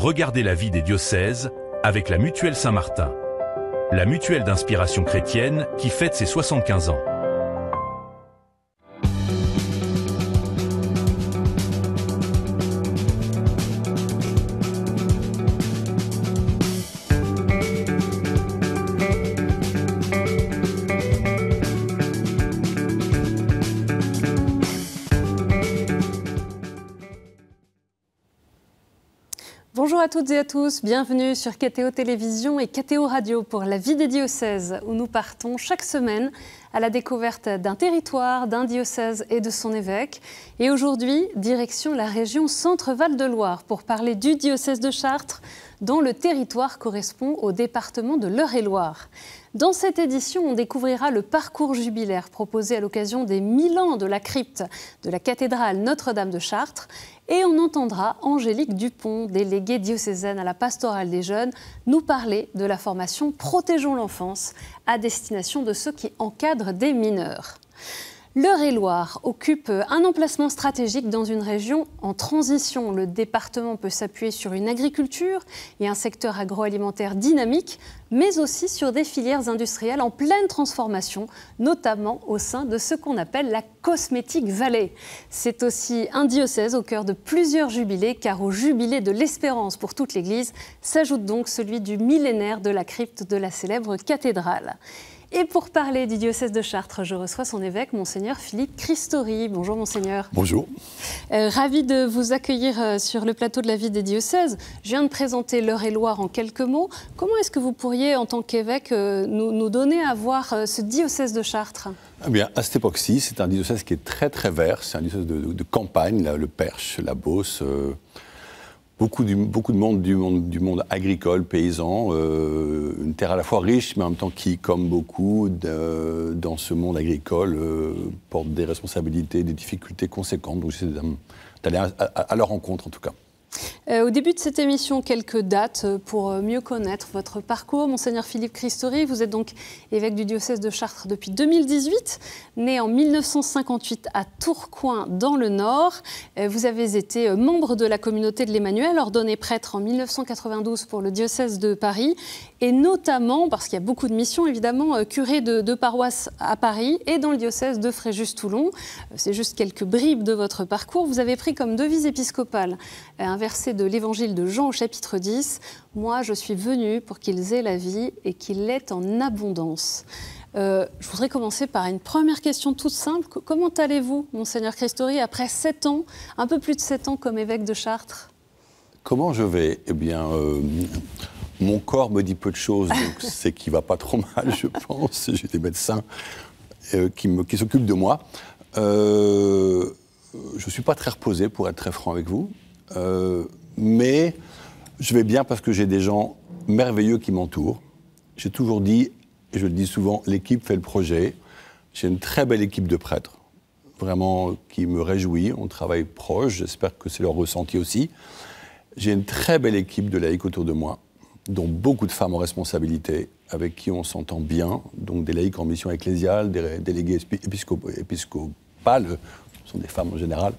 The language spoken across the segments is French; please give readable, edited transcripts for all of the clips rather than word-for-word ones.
Regardez la vie des diocèses avec la Mutuelle Saint-Martin. La mutuelle d'inspiration chrétienne qui fête ses 75 ans. Bonjour à toutes et à tous, bienvenue sur KTO Télévision et KTO Radio pour la vie des diocèses où nous partons chaque semaine à la découverte d'un territoire, d'un diocèse et de son évêque. Et aujourd'hui, direction la région Centre-Val de Loire pour parler du diocèse de Chartres dont le territoire correspond au département de l'Eure-et-Loire. Dans cette édition, on découvrira le parcours jubilaire proposé à l'occasion des 1000 ans de la crypte de la cathédrale Notre-Dame de Chartres. Et on entendra Angélique Dupont, déléguée diocésaine à la pastorale des jeunes, nous parler de la formation Protégeons l'enfance à destination de ceux qui encadrent des mineurs. L'Eure-et-Loire occupe un emplacement stratégique dans une région en transition. Le département peut s'appuyer sur une agriculture et un secteur agroalimentaire dynamique, mais aussi sur des filières industrielles en pleine transformation, notamment au sein de ce qu'on appelle la Cosmétique Valley. C'est aussi un diocèse au cœur de plusieurs jubilés, car au jubilé de l'Espérance pour toute l'Église s'ajoute donc celui du millénaire de la crypte de la célèbre cathédrale. Et pour parler du diocèse de Chartres, je reçois son évêque, Monseigneur Philippe Christori. Bonjour Monseigneur. Bonjour. Ravi de vous accueillir sur le plateau de la vie des diocèses. Je viens de présenter l'Eure-et-Loire en quelques mots. Comment est-ce que vous pourriez, en tant qu'évêque, nous donner à voir ce diocèse de Chartres ? Eh bien, à cette époque-ci, c'est un diocèse qui est très très vert. C'est un diocèse de campagne, là, le Perche, la Beauce. Beaucoup de monde du monde agricole, paysan, une terre à la fois riche, mais en même temps qui, comme beaucoup dans ce monde agricole, porte des responsabilités, des difficultés conséquentes. Donc j'essaie d'aller à leur rencontre en tout cas. Au début de cette émission, quelques dates pour mieux connaître votre parcours. Monseigneur Philippe Christori, vous êtes donc évêque du diocèse de Chartres depuis 2018, né en 1958 à Tourcoing dans le Nord. Vous avez été membre de la communauté de l'Emmanuel, ordonné prêtre en 1992 pour le diocèse de Paris, et notamment, parce qu'il y a beaucoup de missions évidemment, curé de paroisse à Paris et dans le diocèse de Fréjus-Toulon. C'est juste quelques bribes de votre parcours. Vous avez pris comme devise épiscopale un verset de l'évangile de Jean au chapitre 10. « Moi, je suis venu pour qu'ils aient la vie et qu'ils l'aient en abondance ». Je voudrais commencer par une première question toute simple. Comment allez-vous, Monseigneur Christori, après 7 ans, un peu plus de 7 ans comme évêque de Chartres ? Comment je vais ? Eh bien, mon corps me dit peu de choses, donc c'est qu'il ne va pas trop mal, je pense. J'ai des médecins qui s'occupent de moi. Je ne suis pas très reposé, pour être très franc avec vous. Mais je vais bien parce que j'ai des gens merveilleux qui m'entourent. J'ai toujours dit, et je le dis souvent, l'équipe fait le projet. J'ai une très belle équipe de prêtres, vraiment qui me réjouit. On travaille proche, j'espère que c'est leur ressenti aussi. J'ai une très belle équipe de laïcs autour de moi, dont beaucoup de femmes en responsabilité, avec qui on s'entend bien, donc des laïcs en mission ecclésiale, des délégués épiscopales, ce sont des femmes en général,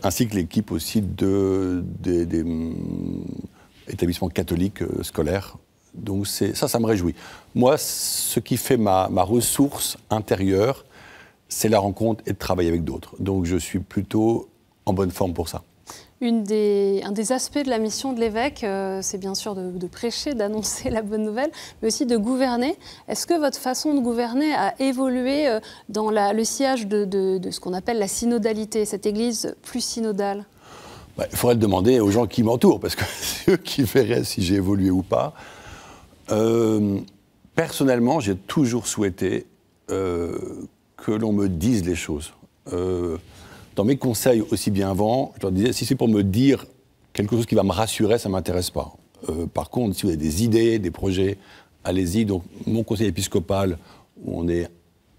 ainsi que l'équipe aussi des établissements catholiques scolaires. Donc ça me réjouit. Moi, ce qui fait ma ressource intérieure, c'est la rencontre et de travailler avec d'autres. Donc je suis plutôt en bonne forme pour ça. Un des aspects de la mission de l'évêque, c'est bien sûr de prêcher, d'annoncer la bonne nouvelle, mais aussi de gouverner. Est-ce que votre façon de gouverner a évolué dans le sillage de ce qu'on appelle la synodalité, cette église plus synodale ? Il faudrait le demander aux gens qui m'entourent, parce que c'est eux qui verraient si j'ai évolué ou pas. Personnellement, j'ai toujours souhaité que l'on me dise les choses. Dans mes conseils, aussi bien avant, je leur disais, si c'est pour me dire quelque chose qui va me rassurer, ça ne m'intéresse pas. Par contre, si vous avez des idées, des projets, allez-y. Donc, mon conseil épiscopal, où on est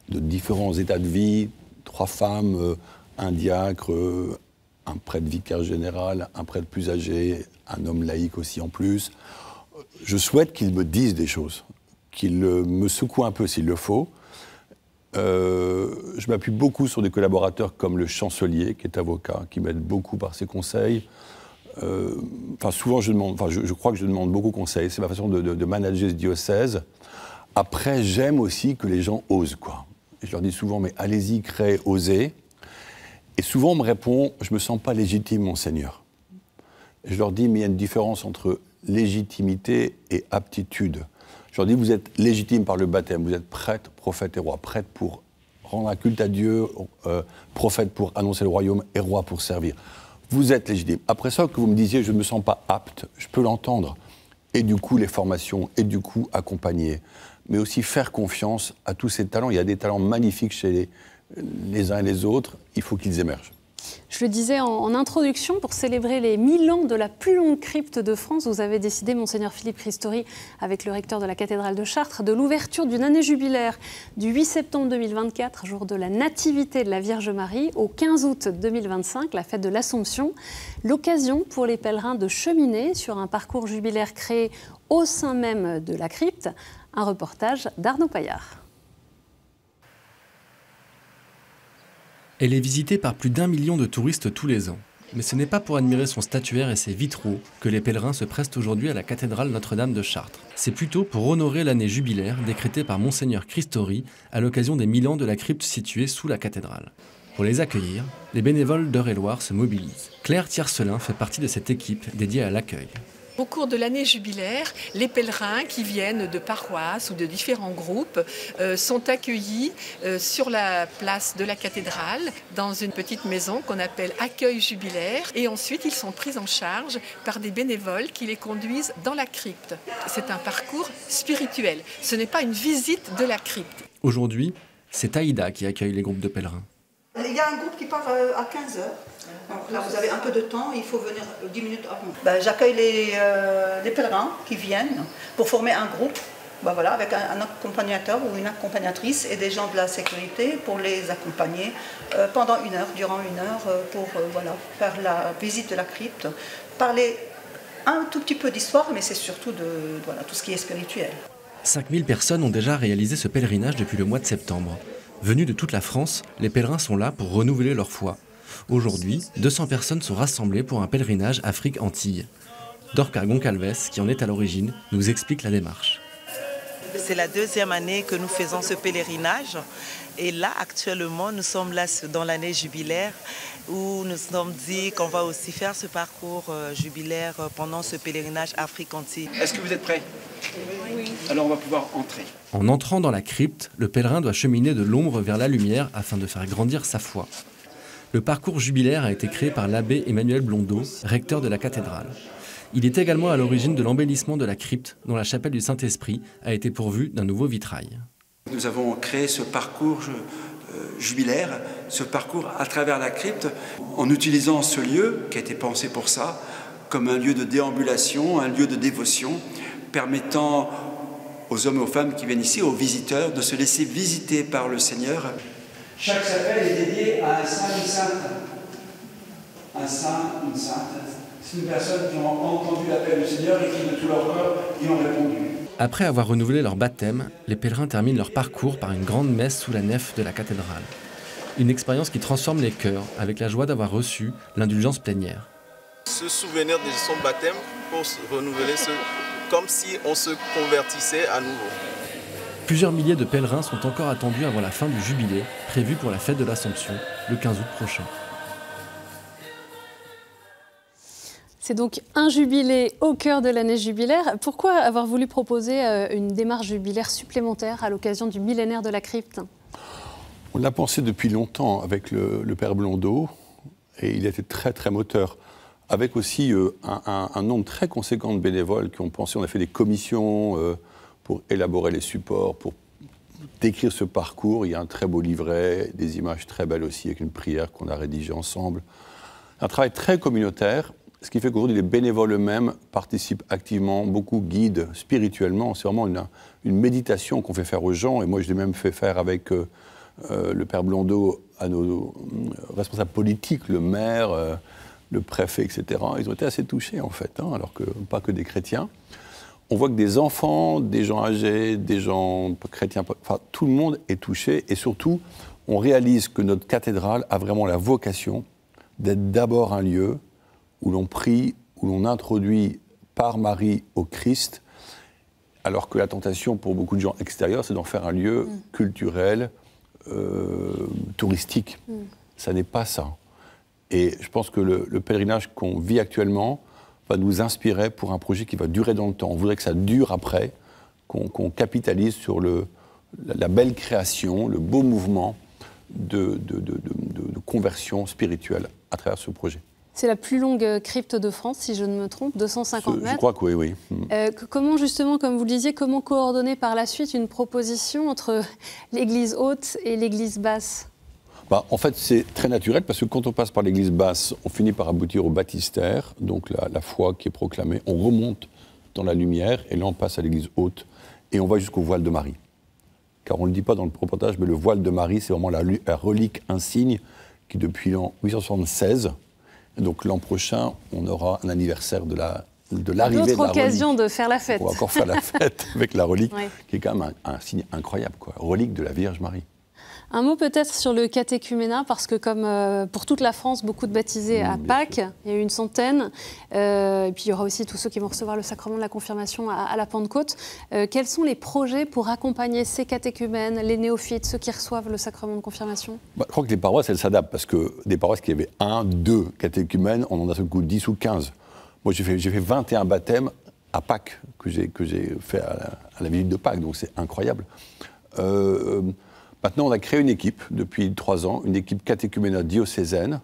de différents états de vie, 3 femmes, un diacre, un prêtre vicaire général, un prêtre plus âgé, un homme laïque aussi en plus. Je souhaite qu'ils me disent des choses, qu'ils me secouent un peu s'il le faut. Je m'appuie beaucoup sur des collaborateurs comme le chancelier, qui est avocat, qui m'aide beaucoup par ses conseils. souvent, je crois que je demande beaucoup conseil. C'est ma façon de manager ce diocèse. Après, j'aime aussi que les gens osent, quoi. Et je leur dis souvent, mais allez-y, créez, osez. Et souvent, on me répond, je ne me sens pas légitime, Monseigneur. Et je leur dis, mais il y a une différence entre légitimité et aptitude. Je leur dis, vous êtes légitime par le baptême, vous êtes prêtre, prophète et roi. Prêtre pour rendre un culte à Dieu, prophète pour annoncer le royaume et roi pour servir. Vous êtes légitime. Après ça, que vous me disiez, je ne me sens pas apte, je peux l'entendre. Et du coup, les formations, et du coup, accompagner. Mais aussi faire confiance à tous ces talents. Il y a des talents magnifiques chez les uns et les autres. Il faut qu'ils émergent. Je le disais en introduction, pour célébrer les 1000 ans de la plus longue crypte de France, vous avez décidé, Monseigneur Philippe Christori, avec le recteur de la cathédrale de Chartres, de l'ouverture d'une année jubilaire du 8 septembre 2024, jour de la Nativité de la Vierge Marie, au 15 août 2025, la fête de l'Assomption. L'occasion pour les pèlerins de cheminer sur un parcours jubilaire créé au sein même de la crypte. Un reportage d'Arnaud Paillard. Elle est visitée par plus d'1 million de touristes tous les ans. Mais ce n'est pas pour admirer son statuaire et ses vitraux que les pèlerins se prestent aujourd'hui à la cathédrale Notre-Dame de Chartres. C'est plutôt pour honorer l'année jubilaire décrétée par Monseigneur Christori à l'occasion des 1000 ans de la crypte située sous la cathédrale. Pour les accueillir, les bénévoles d'Eure-et-Loir se mobilisent. Claire Tiercelin fait partie de cette équipe dédiée à l'accueil. Au cours de l'année jubilaire, les pèlerins qui viennent de paroisses ou de différents groupes sont accueillis sur la place de la cathédrale dans une petite maison qu'on appelle accueil jubilaire et ensuite ils sont pris en charge par des bénévoles qui les conduisent dans la crypte. C'est un parcours spirituel, ce n'est pas une visite de la crypte. Aujourd'hui, c'est Aïda qui accueille les groupes de pèlerins. Il y a un groupe qui part à 15h. Donc là, vous avez un peu de temps, il faut venir 10 minutes avant. J'accueille les pèlerins qui viennent pour former un groupe avec un accompagnateur ou une accompagnatrice et des gens de la sécurité pour les accompagner pendant durant une heure, pour faire la visite de la crypte, parler un tout petit peu d'histoire, mais c'est surtout de tout ce qui est spirituel. 5000 personnes ont déjà réalisé ce pèlerinage depuis le mois de septembre. Venus de toute la France, les pèlerins sont là pour renouveler leur foi. Aujourd'hui, 200 personnes sont rassemblées pour un pèlerinage Afrique-Antilles. Dorca Goncalves, qui en est à l'origine, nous explique la démarche. C'est la deuxième année que nous faisons ce pèlerinage. Et là, actuellement, nous sommes là dans l'année jubilaire où nous nous sommes dit qu'on va aussi faire ce parcours jubilaire pendant ce pèlerinage Afrique-Antilles. Est-ce que vous êtes prêts ? Oui. Alors on va pouvoir entrer. En entrant dans la crypte, le pèlerin doit cheminer de l'ombre vers la lumière afin de faire grandir sa foi. Le parcours jubilaire a été créé par l'abbé Emmanuel Blondeau, recteur de la cathédrale. Il est également à l'origine de l'embellissement de la crypte, dont la chapelle du Saint-Esprit a été pourvue d'un nouveau vitrail. Nous avons créé ce parcours jubilaire, ce parcours à travers la crypte, en utilisant ce lieu qui a été pensé pour ça, comme un lieu de déambulation, un lieu de dévotion, permettant aux hommes et aux femmes qui viennent ici, aux visiteurs, de se laisser visiter par le Seigneur. Chaque chapelle est dédiée à un saint, une sainte. Un saint, une sainte. C'est une personne qui a entendu l'appel du Seigneur et qui, de tout leur cœur, y ont répondu. Après avoir renouvelé leur baptême, les pèlerins terminent leur parcours par une grande messe sous la nef de la cathédrale. Une expérience qui transforme les cœurs avec la joie d'avoir reçu l'indulgence plénière. Se souvenir de son baptême pour se renouveler, comme si on se convertissait à nouveau. Plusieurs milliers de pèlerins sont encore attendus avant la fin du jubilé, prévu pour la fête de l'Assomption, le 15 août prochain. C'est donc un jubilé au cœur de l'année jubilaire. Pourquoi avoir voulu proposer une démarche jubilaire supplémentaire à l'occasion du millénaire de la crypte ? On l'a pensé depuis longtemps avec le père Blondeau, et il était très très moteur. Avec aussi un nombre très conséquent de bénévoles qui ont pensé, on a fait des commissions pour élaborer les supports, pour décrire ce parcours. Il y a un très beau livret, des images très belles aussi, avec une prière qu'on a rédigée ensemble. Un travail très communautaire, ce qui fait qu'aujourd'hui les bénévoles eux-mêmes participent activement, beaucoup guident spirituellement. C'est vraiment une méditation qu'on fait faire aux gens, et moi je l'ai même fait faire avec le père Blondeau à nos responsables politiques, le maire, le préfet, etc. Ils ont été assez touchés en fait, alors que pas que des chrétiens. On voit que des enfants, des gens âgés, des gens chrétiens, enfin tout le monde est touché, et surtout on réalise que notre cathédrale a vraiment la vocation d'être d'abord un lieu où l'on prie où l'on introduit par Marie au Christ, alors que la tentation pour beaucoup de gens extérieurs, c'est d'en faire un lieu culturel, touristique. Ça n'est pas ça. Et je pense que le pèlerinage qu'on vit actuellement va nous inspirer pour un projet qui va durer dans le temps. On voudrait que ça dure après, qu'on capitalise sur la belle création, le beau mouvement de conversion spirituelle à travers ce projet. C'est la plus longue crypte de France, si je ne me trompe, 250 mètres. Je crois que oui. Comment justement, comme vous le disiez, comment coordonner par la suite une proposition entre l'église haute et l'église basse? En fait, c'est très naturel parce que quand on passe par l'église basse, on finit par aboutir au baptistère, donc la foi qui est proclamée. On remonte dans la lumière et là on passe à l'église haute et on va jusqu'au voile de Marie. Car on ne le dit pas dans le reportage, mais le voile de Marie, c'est vraiment la relique insigne qui, depuis l'an 876, donc l'an prochain, on aura un anniversaire de l'arrivée de la relique. D'autres occasions de faire la fête. On va encore faire la fête avec la relique, qui est quand même un signe incroyable, quoi. Relique de la Vierge Marie. Un mot peut-être sur le catéchuménat, parce que comme pour toute la France, beaucoup de baptisés à Pâques, il y a eu une centaine, et puis il y aura aussi tous ceux qui vont recevoir le sacrement de la confirmation à la Pentecôte. Quels sont les projets pour accompagner ces catéchumènes, les néophytes, ceux qui reçoivent le sacrement de confirmation? Je crois que les paroisses, elles s'adaptent, parce que des paroisses qui avaient 1, 2 catéchumènes, on en a ce coup 10 ou 15. Moi, j'ai fait 21 baptêmes à Pâques, que j'ai fait à la visite de Pâques, donc c'est incroyable. Maintenant, on a créé une équipe, depuis 3 ans, une équipe catéchuménale diocésaine,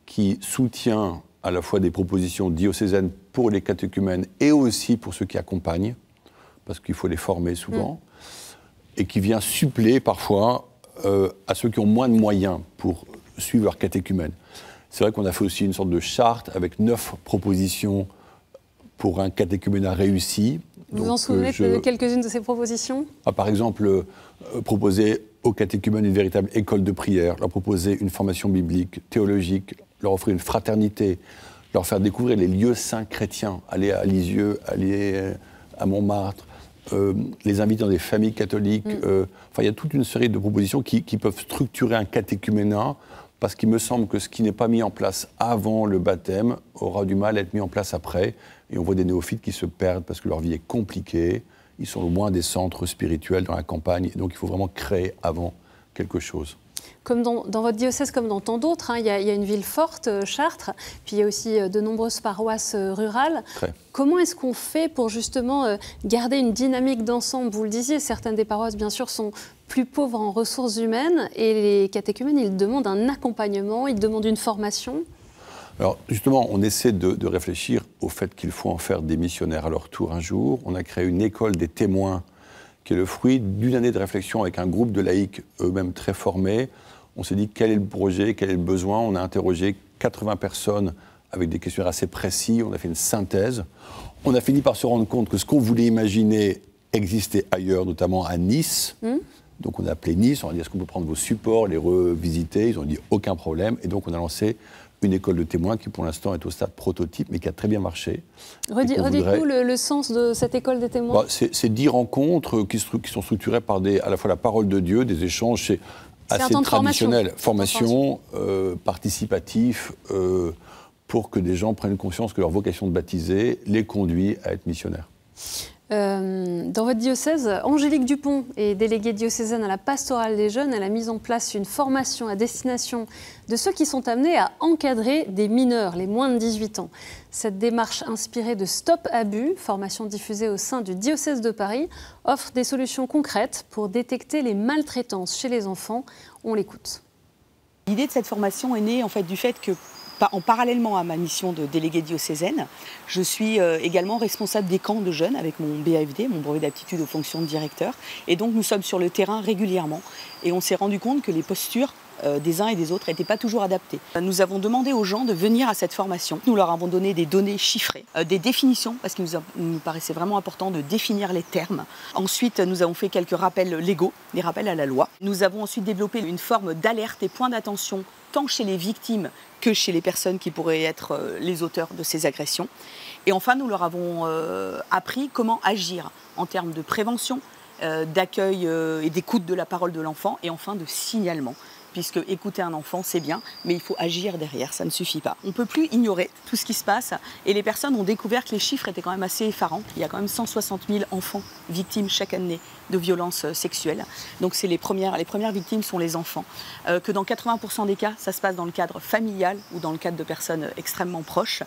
qui soutient à la fois des propositions diocésaines pour les catéchumènes et aussi pour ceux qui accompagnent, parce qu'il faut les former souvent, et qui vient suppléer parfois à ceux qui ont moins de moyens pour suivre leur catéchumène. C'est vrai qu'on a fait aussi une sorte de charte avec 9 propositions pour un catéchuménat réussi. Vous en souvenez de quelques-unes de ces propositions? Par exemple, proposer aux catéchumènes une véritable école de prière, leur proposer une formation biblique, théologique, leur offrir une fraternité, leur faire découvrir les lieux saints chrétiens, aller à Lisieux, aller à Montmartre, les inviter dans des familles catholiques. Il y a toute une série de propositions qui peuvent structurer un catéchuménat, parce qu'il me semble que ce qui n'est pas mis en place avant le baptême aura du mal à être mis en place après. Et on voit des néophytes qui se perdent parce que leur vie est compliquée. Ils sont loin des centres spirituels dans la campagne. Et donc il faut vraiment créer avant quelque chose. Comme dans votre diocèse, comme dans tant d'autres, il y a une ville forte, Chartres, puis il y a aussi de nombreuses paroisses rurales. Comment est-ce qu'on fait pour justement garder une dynamique d'ensemble? Vous le disiez, certaines des paroisses, bien sûr, sont plus pauvres en ressources humaines, et les catéchumènes, ils demandent un accompagnement, ils demandent une formation. Alors justement, on essaie de réfléchir au fait qu'il faut en faire des missionnaires à leur tour un jour. On a créé une école des témoins qui est le fruit d'une année de réflexion avec un groupe de laïcs eux-mêmes très formés. On s'est dit quel est le projet, quel est le besoin. On a interrogé 80 personnes avec des questionnaires assez précis. On a fait une synthèse. On a fini par se rendre compte que ce qu'on voulait imaginer existait ailleurs, notamment à Nice. Donc on a appelé Nice, on a dit est-ce qu'on peut prendre vos supports, les revisiter? Ils ont dit aucun problème. Et donc on a lancé une école de témoins qui pour l'instant est au stade prototype mais qui a très bien marché. Redites-nous le sens de cette école des témoins. C'est 10 rencontres qui sont structurées par à la fois la parole de Dieu, des échanges, c'est assez traditionnel. Formation, participatif, pour que des gens prennent conscience que leur vocation de baptiser les conduit à être missionnaires. Dans votre diocèse, Angélique Dupont est déléguée diocésaine à la pastorale des jeunes. Elle a mis en place une formation à destination de ceux qui sont amenés à encadrer des mineurs, les moins de 18 ans. Cette démarche inspirée de Stop Abus, formation diffusée au sein du diocèse de Paris, offre des solutions concrètes pour détecter les maltraitances chez les enfants. On l'écoute. L'idée de cette formation est née en fait du fait que parallèlement à ma mission de déléguée diocésaine, je suis également responsable des camps de jeunes avec mon BAFD, mon brevet d'aptitude aux fonctions de directeur. Et donc nous sommes sur le terrain régulièrement et on s'est rendu compte que les postures des uns et des autres n'étaient pas toujours adaptées. Nous avons demandé aux gens de venir à cette formation. Nous leur avons donné des données chiffrées, des définitions, parce qu'il nous paraissait vraiment important de définir les termes. Ensuite, nous avons fait quelques rappels légaux, des rappels à la loi. Nous avons ensuite développé une forme d'alerte et point d'attention, tant chez les victimes que chez les personnes qui pourraient être les auteurs de ces agressions. Et enfin, nous leur avons appris comment agir en termes de prévention, d'accueil et d'écoute de la parole de l'enfant, et enfin de signalement. puisque écouter un enfant, c'est bien, mais il faut agir derrière, ça ne suffit pas. On ne peut plus ignorer tout ce qui se passe, et les personnes ont découvert que les chiffres étaient quand même assez effarants. Il y a quand même 160 000 enfants victimes chaque année de violences sexuelles. Donc les premières victimes sont les enfants. Que dans 80% des cas, ça se passe dans le cadre familial ou dans le cadre de personnes extrêmement proches.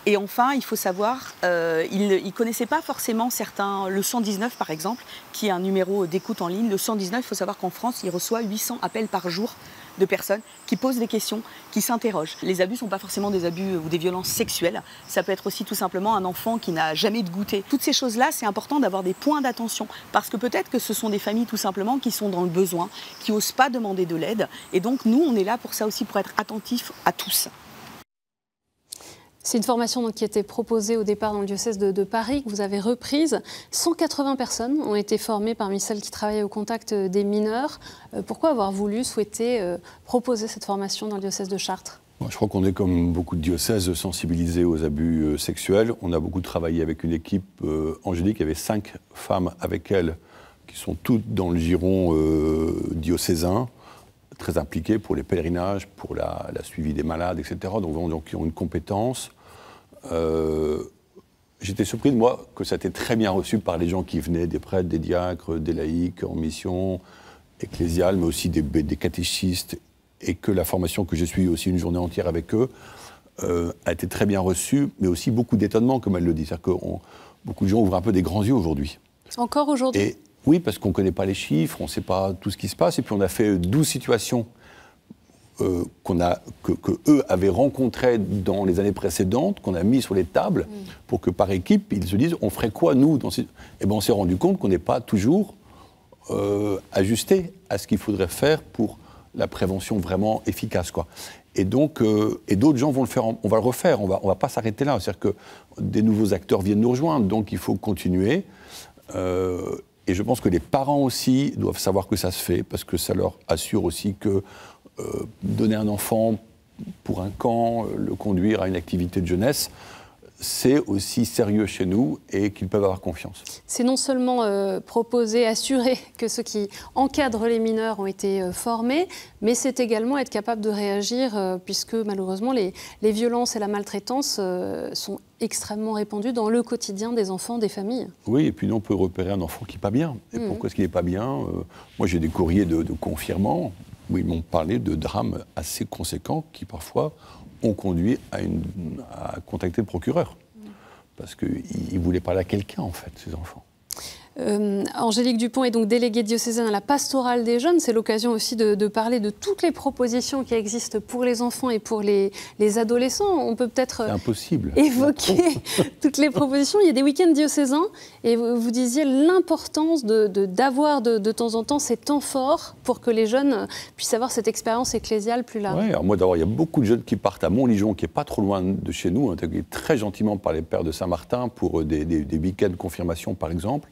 Et enfin, il faut savoir, ils ne connaissaient pas forcément le 119 par exemple, qui est un numéro d'écoute en ligne. Le 119, il faut savoir qu'en France, il reçoit 800 appels par jour de personnes qui posent des questions, qui s'interrogent. Les abus ne sont pas forcément des abus ou des violences sexuelles. Ça peut être aussi tout simplement un enfant qui n'a jamais eu de goûter. Toutes ces choses-là, c'est important d'avoir des points d'attention. Parce que peut-être que ce sont des familles tout simplement qui sont dans le besoin, qui n'osent pas demander de l'aide. Et donc nous, on est là pour ça aussi, pour être attentifs à tous. C'est une formation donc, qui était proposée au départ dans le diocèse de Paris, que vous avez reprise. 180 personnes ont été formées parmi celles qui travaillaient au contact des mineurs. Pourquoi avoir souhaité proposer cette formation dans le diocèse de Chartres ? Je crois qu'on est, comme beaucoup de diocèses, sensibilisés aux abus sexuels. On a beaucoup travaillé avec une équipe, Angélique, il y avait 5 femmes avec elle, qui sont toutes dans le giron diocésain, très impliquées pour les pèlerinages, pour la suivi des malades, etc. Donc qui ont une compétence. J'étais surpris de moi que ça a été très bien reçu par les gens qui venaient, des prêtres, des diacres, des laïcs en mission ecclésiale, mais aussi des catéchistes, et que la formation que je suis aussi une journée entière avec eux a été très bien reçue, mais aussi beaucoup d'étonnement, comme elle le dit. C'est-à-dire que beaucoup de gens ouvrent un peu des grands yeux aujourd'hui. Encore aujourd'hui ? Oui, parce qu'on ne connaît pas les chiffres, on ne sait pas tout ce qui se passe, et puis on a fait 12 situations que eux avaient rencontrées dans les années précédentes, qu'on a mis sur les tables, pour que par équipe, ils se disent, on ferait quoi nous Et bien on s'est rendu compte qu'on n'est pas toujours ajusté à ce qu'il faudrait faire pour la prévention vraiment efficace, quoi. Et donc, et d'autres gens vont le faire, on va le refaire, on va pas s'arrêter là. C'est-à-dire que des nouveaux acteurs viennent nous rejoindre, donc il faut continuer. Et je pense que les parents aussi doivent savoir que ça se fait, parce que ça leur assure aussi que donner un enfant pour un camp, le conduire à une activité de jeunesse, c'est aussi sérieux chez nous et qu'ils peuvent avoir confiance. C'est non seulement proposer, assurer que ceux qui encadrent les mineurs ont été formés, mais c'est également être capable de réagir, puisque malheureusement les violences et la maltraitance sont extrêmement répandues dans le quotidien des enfants, des familles. Oui, et puis nous on peut repérer un enfant qui n'est pas bien. Et pourquoi est-ce qu'il n'est pas bien Moi j'ai des courriers de confirmants où ils m'ont parlé de drames assez conséquents qui parfois ont conduit à contacter le procureur. Parce qu'ils voulaient parler à quelqu'un, en fait, ces enfants. Angélique Dupont est donc déléguée diocésaine à la pastorale des jeunes. C'est l'occasion aussi de parler de toutes les propositions qui existent pour les enfants et pour les adolescents. On peut peut-être évoquer toutes les propositions. Il y a des week-ends diocésains et vous disiez l'importance d'avoir de temps en temps ces temps forts pour que les jeunes puissent avoir cette expérience ecclésiale plus large. Oui, alors moi d'abord, il y a beaucoup de jeunes qui partent à Montligeon, qui n'est pas trop loin de chez nous, accueillis très gentiment par les pères de Saint-Martin pour des week-ends de confirmation, par exemple.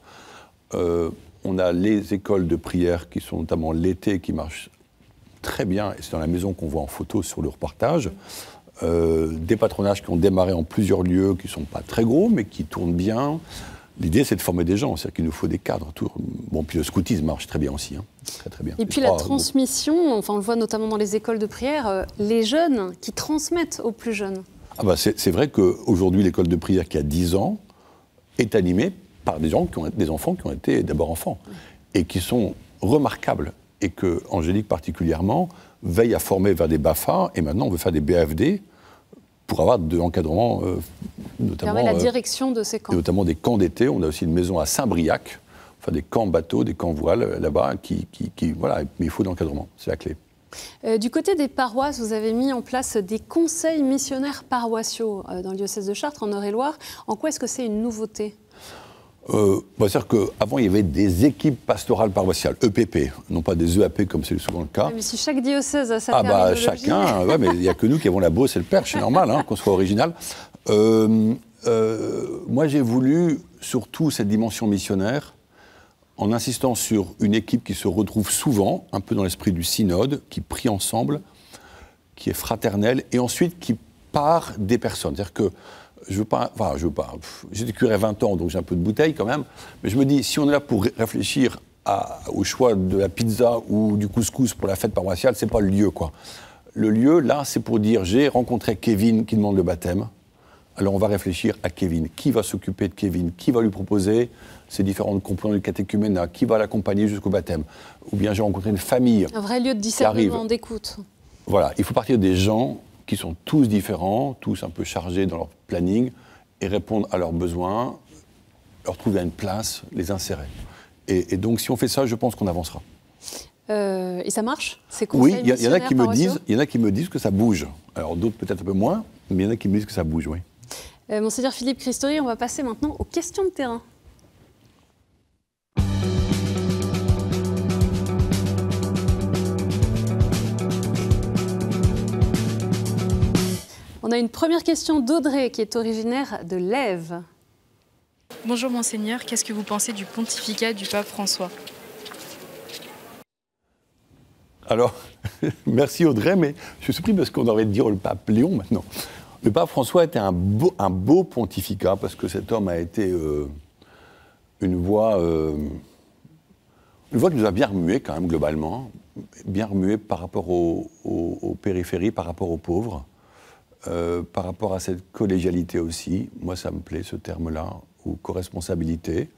On a les écoles de prière qui sont notamment l'été, qui marchent très bien, et c'est dans la maison qu'on voit en photo sur le reportage. Des patronages qui ont démarré en plusieurs lieux, qui ne sont pas très gros, mais qui tournent bien. L'idée, c'est de former des gens, c'est-à-dire qu'il nous faut des cadres. Bon, puis le scoutisme marche très bien aussi, hein. Très bien. Et puis la transmission, enfin, on le voit notamment dans les écoles de prière, les jeunes qui transmettent aux plus jeunes. Ah bah c'est vrai qu'aujourd'hui, l'école de prière qui a 10 ans est animée par des enfants qui ont été d'abord enfants et qui sont remarquables, et que Angélique particulièrement veille à former vers des BAFA, et maintenant on veut faire des BAFD pour avoir de l'encadrement, notamment la direction de ces camps. Notamment des camps d'été. On a aussi une maison à Saint-Briac, enfin des camps bateaux, des camps voiles là-bas, voilà, mais il faut de l'encadrement, c'est la clé. Du côté des paroisses, vous avez mis en place des conseils missionnaires paroissiaux dans le diocèse de Chartres, en Eure-et-Loire. En quoi est-ce que c'est une nouveauté ? C'est-à-dire qu'avant, il y avait des équipes pastorales paroissiales, EPP, non pas des EAP comme c'est souvent le cas. Ouais, mais si chaque diocèse a sa terminologie... Chacun, ouais, mais il n'y a que nous qui avons la Beauce et le Perche, c'est normal, hein, qu'on soit original. Moi, j'ai voulu, surtout cette dimension missionnaire, en insistant sur une équipe qui se retrouve souvent, un peu dans l'esprit du synode, qui prie ensemble, qui est fraternelle, et ensuite qui part des personnes. C'est-à-dire que je veux pas. J'ai été curé 20 ans, donc j'ai un peu de bouteille quand même. Mais je me dis, si on est là pour réfléchir au choix de la pizza ou du couscous pour la fête paroissiale, c'est pas le lieu, quoi. Le lieu, là, c'est pour dire, j'ai rencontré Kevin qui demande le baptême, alors on va réfléchir à Kevin. Qui va s'occuper de Kevin? Qui va lui proposer ces différentes composantes du catéchuménat? Qui va l'accompagner jusqu'au baptême? Ou bien j'ai rencontré une famille. Un vrai lieu de discernement, d'écoute. Voilà, il faut partir des gens qui sont tous différents, tous un peu chargés dans leur planning, et répondre à leurs besoins, leur trouver une place, les insérer. Et donc, si on fait ça, je pense qu'on avancera. Et ça marche? Oui, il y en a qui me disent que ça bouge. Alors d'autres peut-être un peu moins, mais il y en a qui me disent que ça bouge, oui. Monseigneur Philippe Christori, on va passer maintenant aux questions de terrain. On a une première question d'Audrey, qui est originaire de Lèves. Bonjour Monseigneur, qu'est-ce que vous pensez du pontificat du pape François? Alors, merci Audrey, mais je suis surpris parce qu'on aurait de dire le pape Léon maintenant. Le pape François était un beau pontificat, parce que cet homme a été une voix qui nous a bien remué quand même globalement, bien remué par rapport aux périphéries, par rapport aux pauvres, par rapport à cette collégialité aussi. Moi ça me plaît ce terme-là, ou co-responsabilité.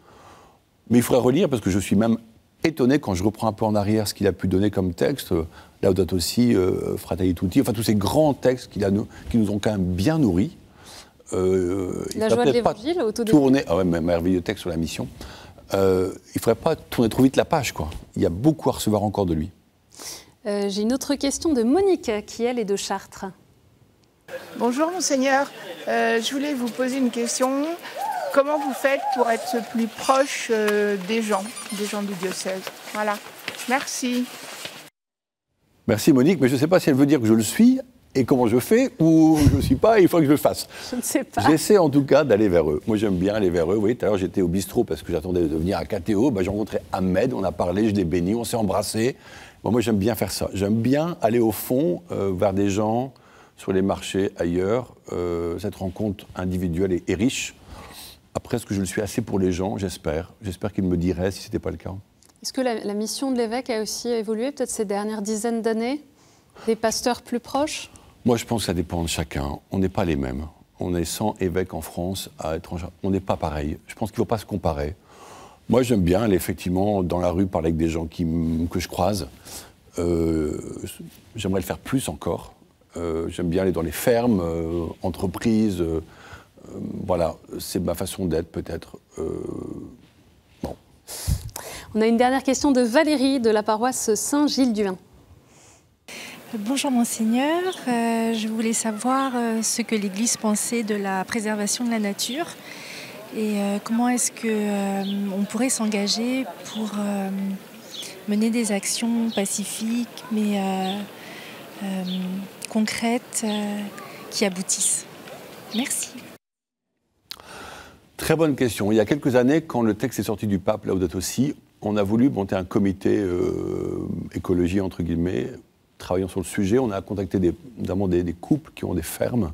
Mais il faudrait relire, parce que je suis même étonné quand je reprends un peu en arrière ce qu'il a pu donner comme texte, Laudato Si, Fratelli Tutti, enfin tous ces grands textes qui nous ont quand même bien nourris. La joie de l'évangile, au tout début. Ah ouais, merveilleux texte sur la mission. Il ne faudrait pas tourner trop vite la page, quoi. Il y a beaucoup à recevoir encore de lui. J'ai une autre question de Monique, qui elle est de Chartres. Bonjour Monseigneur, je voulais vous poser une question. Comment vous faites pour être plus proche des gens du diocèse? Voilà, merci. Merci Monique, mais je ne sais pas si elle veut dire que je le suis et comment je fais, ou je ne le suis pas et il faut que je le fasse. Je ne sais pas. J'essaie en tout cas d'aller vers eux. Moi j'aime bien aller vers eux. Vous voyez, tout à l'heure j'étais au bistrot parce que j'attendais de venir à KTO. J'ai rencontré Ahmed, on a parlé, je l'ai béni, on s'est embrassés. Moi j'aime bien faire ça. J'aime bien aller au fond vers des gens, sur les marchés, ailleurs. Cette rencontre individuelle est riche. Après, est-ce que je le suis assez pour les gens? J'espère. J'espère qu'ils me diraient si ce n'était pas le cas. Est-ce que la mission de l'évêque a aussi évolué, peut-être ces dernières dizaines d'années? Des pasteurs plus proches? Moi, je pense que ça dépend de chacun. On n'est pas les mêmes. On est 100 évêques en France à être on n'est pas pareil. Je pense qu'il ne faut pas se comparer. Moi, j'aime bien aller effectivement dans la rue parler avec des gens que je croise. J'aimerais le faire plus encore. J'aime bien aller dans les fermes, entreprises. Voilà, c'est ma façon d'être peut-être. Bon. On a une dernière question de Valérie de la paroisse Saint-Gilles-du-Hain. Bonjour Monseigneur, je voulais savoir ce que l'Église pensait de la préservation de la nature et comment est-ce qu'on pourrait s'engager pour mener des actions pacifiques mais concrètes qui aboutissent. Merci. Très bonne question. Il y a quelques années, quand le texte est sorti du pape Laudato Si, on a voulu monter un comité écologie, entre guillemets, travaillant sur le sujet. On a contacté notamment des couples qui ont des fermes.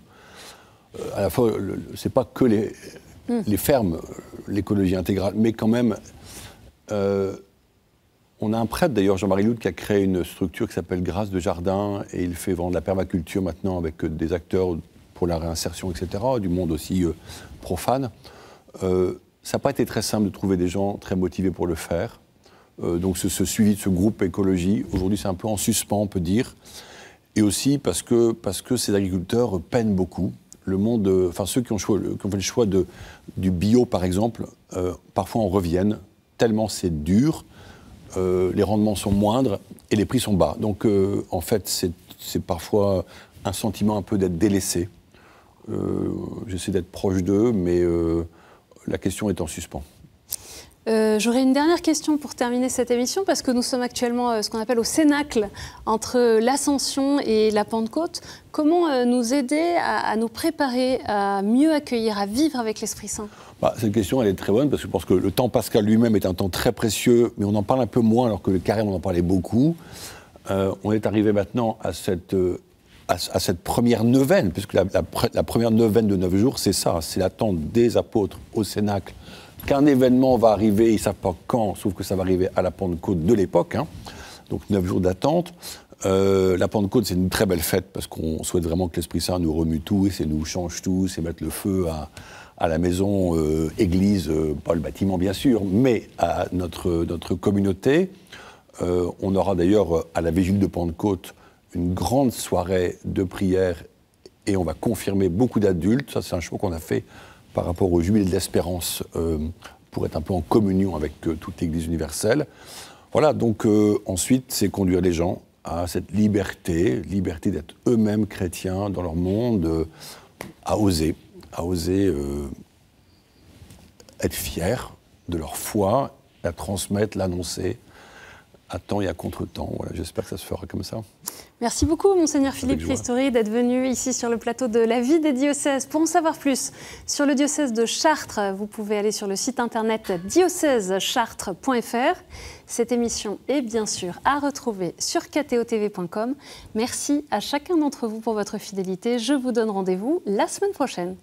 À la fois, c'est pas que les fermes, l'écologie intégrale, mais quand même, on a un prêtre d'ailleurs, Jean-Marie Loud, qui a créé une structure qui s'appelle Grâce de Jardin, et il fait vendre la permaculture maintenant avec des acteurs pour la réinsertion, etc., du monde aussi profane. Ça n'a pas été très simple de trouver des gens très motivés pour le faire. Donc ce suivi de ce groupe écologie, aujourd'hui c'est un peu en suspens, on peut dire. Et aussi parce que ces agriculteurs peinent beaucoup. Le monde, enfin ceux qui ont fait le choix du bio par exemple, parfois en reviennent, tellement c'est dur, les rendements sont moindres et les prix sont bas. Donc en fait c'est parfois un sentiment un peu d'être délaissé. J'essaie d'être proche d'eux, mais la question est en suspens. J'aurais une dernière question pour terminer cette émission, parce que nous sommes actuellement ce qu'on appelle au cénacle entre l'Ascension et la Pentecôte. Comment nous aider à nous préparer, à mieux accueillir, à vivre avec l'Esprit Saint? Cette question, elle est très bonne, parce que je pense que le temps pascal lui-même est un temps très précieux, mais on en parle un peu moins, alors que le carême, on en parlait beaucoup. On est arrivé maintenant à cette à cette première neuvaine, puisque la première neuvaine de 9 jours, c'est ça, c'est l'attente des apôtres au Cénacle, qu'un événement va arriver, ils ne savent pas quand, sauf que ça va arriver à la Pentecôte de l'époque, hein, donc 9 jours d'attente. La Pentecôte, c'est une très belle fête, parce qu'on souhaite vraiment que l'Esprit Saint nous remue tous, et nous change tous, et mette le feu à la maison, église, pas le bâtiment bien sûr, mais à notre communauté. On aura d'ailleurs, à la Vigile de Pentecôte, une grande soirée de prière et on va confirmer beaucoup d'adultes. Ça, c'est un choix qu'on a fait par rapport au Jubilé de l'Espérance pour être un peu en communion avec toute l'Église universelle. Voilà, donc ensuite, c'est conduire les gens à cette liberté d'être eux-mêmes chrétiens dans leur monde, à oser être fiers de leur foi, la transmettre, l'annoncer, à temps et à contre-temps. Voilà, j'espère que ça se fera comme ça. Merci beaucoup, Monseigneur Philippe Christori, d'être venu ici sur le plateau de La Vie des diocèses. Pour en savoir plus sur le diocèse de Chartres, vous pouvez aller sur le site internet diocèseschartres.fr. Cette émission est bien sûr à retrouver sur ktotv.com. Merci à chacun d'entre vous pour votre fidélité. Je vous donne rendez-vous la semaine prochaine.